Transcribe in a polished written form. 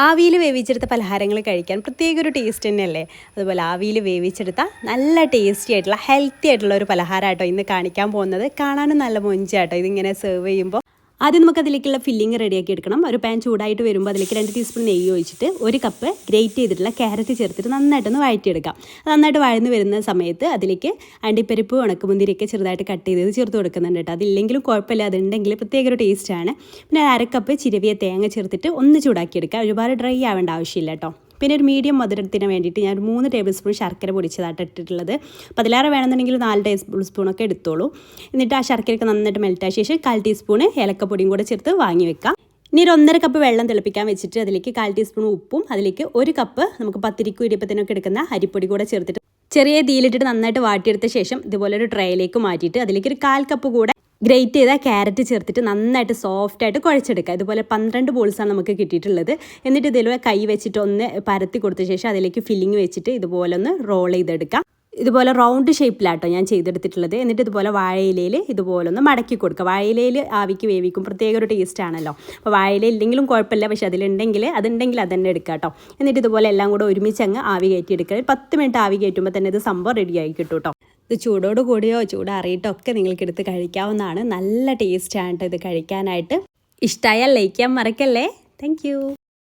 ആവിയിൽ വേവിച്ചെടുത്ത പലഹാരങ്ങൾ കഴിക്കാൻ പ്രത്യേക ഒരു ടേസ്റ്റ് തന്നെയല്ലേ. അതുപോലെ ആവിയിൽ വേവിച്ചെടുത്ത നല്ല ടേസ്റ്റി ആയിട്ടുള്ള ഹെൽത്തി ആയിട്ടുള്ള ഒരു പലഹാരമായിട്ടോ ഇന്ന് കാണിക്കാൻ പോകുന്നത്. കാണാനും നല്ല മൊഞ്ചാട്ടോ ഇതിങ്ങനെ സെർവ് ചെയ്യുമ്പോൾ. ആദ്യം നമുക്ക് അതിലേക്കുള്ള ഫില്ലിങ് റെഡിയാക്കി എടുക്കണം. ഒരു പാൻ ചൂടായിട്ട് വരുമ്പോൾ അതിലേക്ക് 2 ടീസ്പൂൺ നെയ്യ് ഒഴിച്ചിട്ട് 1 കപ്പ് ഗ്രേറ്റ് ചെയ്തിട്ടുള്ള ക്യാരറ്റ് ചേർത്തിട്ട് നന്നായിട്ടൊന്ന് വഴറ്റിയെടുക്കാം. നന്നായിട്ട് വഴന്ന് വരുന്ന സമയത്ത് അതിലേക്ക് അണ്ടിപ്പരിപ്പ്, ഉണക്കമുന്തിരിയൊക്കെ ചെറുതായിട്ട് കട്ട് ചെയ്ത് ചേർത്ത് കൊടുക്കുന്നുണ്ട് കേട്ടോ. അതില്ലെങ്കിലും കുഴപ്പമില്ല, അതുണ്ടെങ്കിൽ പ്രത്യേക ഒരു ടേസ്റ്റാണ്. പിന്നെ 1/2 കപ്പ് ചിരവിയ തേങ്ങ ചേർത്തിട്ട് ഒന്ന് ചൂടാക്കിയെടുക്കാം. ഒരുപാട് ഡ്രൈ ആവേണ്ട ആവശ്യമില്ല കേട്ടോ. പിന്നെ ഒരു മീഡിയം മധുരത്തിന് വേണ്ടിയിട്ട് ഞാൻ 3 ടേബിൾ സ്പൂൺ ശർക്കര പൊടിച്ചതായിട്ട് ഇട്ടിട്ടുള്ളത്. അപ്പോൾ അതിലേറെ വേണമെന്നുണ്ടെങ്കിൽ 4 ടേബിൾ സ്പൂണൊക്കെ എടുത്തോളൂ. എന്നിട്ട് ആ ശർക്കരയൊക്കെ നന്നായിട്ട് മെൽറ്റായ ശേഷം 1/4 ടീസ്പൂൺ ഏലക്കപ്പൊടിയും കൂടെ ചേർത്ത് വാങ്ങി വെക്കാം. ഇനി ഒരു 1.5 കപ്പ് വെള്ളം തിളപ്പിക്കാൻ വെച്ചിട്ട് അതിലേക്ക് 1/4 ടീസ്പൂൺ ഉപ്പും അതിലേക്ക് 1 കപ്പ് നമുക്ക് പത്തിരിക്കും ഇടിയപ്പത്തിനൊക്കെ എടുക്കുന്ന അരിപ്പൊടി കൂടെ ചേർത്തിട്ട് ചെറിയ തീയിലിട്ടിട്ട് നന്നായിട്ട് വാട്ടിയെടുത്ത ശേഷം ഇതുപോലെ ഒരു ട്രേയിലേക്ക് മാറ്റിയിട്ട് അതിലേക്ക് ഒരു 1/4 കപ്പ് കൂടെ ഗ്രേറ്റ് ചെയ്ത ക്യാരറ്റ് ചേർത്തിട്ട് നന്നായിട്ട് സോഫ്റ്റായിട്ട് കുഴച്ചെടുക്കുക. ഇതുപോലെ 12 ബോൾസാണ് നമുക്ക് കിട്ടിയിട്ടുള്ളത്. എന്നിട്ട് ഇതിലൂടെ കൈ വെച്ചിട്ട് ഒന്ന് പരത്തി കൊടുത്ത ശേഷം അതിലേക്ക് ഫില്ലിങ് വെച്ചിട്ട് ഇതുപോലെ ഒന്ന് റോൾ ചെയ്തെടുക്കാം. ഇതുപോലെ റൗണ്ട് ഷേപ്പിലാട്ടോ ഞാൻ ചെയ്തെടുത്തിട്ടുള്ളത്. എന്നിട്ട് ഇതുപോലെ വാഴയിലയിൽ ഇതുപോലെ ഒന്ന് മടക്കി കൊടുക്കുക. വാഴയിലയിൽ ആവിക്ക് വേവിക്കും പ്രത്യേക ഒരു ടേസ്റ്റ് ആണല്ലോ. അപ്പോൾ വാഴയില ഇല്ലെങ്കിലും കുഴപ്പമില്ല, പക്ഷേ അതുണ്ടെങ്കിൽ അതന്നെ എടുക്കുക കേട്ടോ. എന്നിട്ട് ഇതുപോലെ എല്ലാം കൂടെ ഒരുമിച്ച് അങ്ങ് ആവി കയറ്റി എടുക്കുക. 10 മിനിറ്റ് ആവി കയറ്റുമ്പോൾ തന്നെ ഇത് സംഭവം റെഡിയായി കിട്ടും കേട്ടോ. ഇത് ചൂടോട് കൂടിയോ ചൂടാറിയിട്ടോ ഒക്കെ നിങ്ങൾക്ക് എടുത്ത് കഴിക്കാവുന്നതാണ്. നല്ല ടേസ്റ്റാണ് ഇത് കഴിക്കാനായിട്ട്. ഇഷ്ടമായാൽ ലൈക്ക് ചെയ്യാൻ മറക്കല്ലേ. താങ്ക്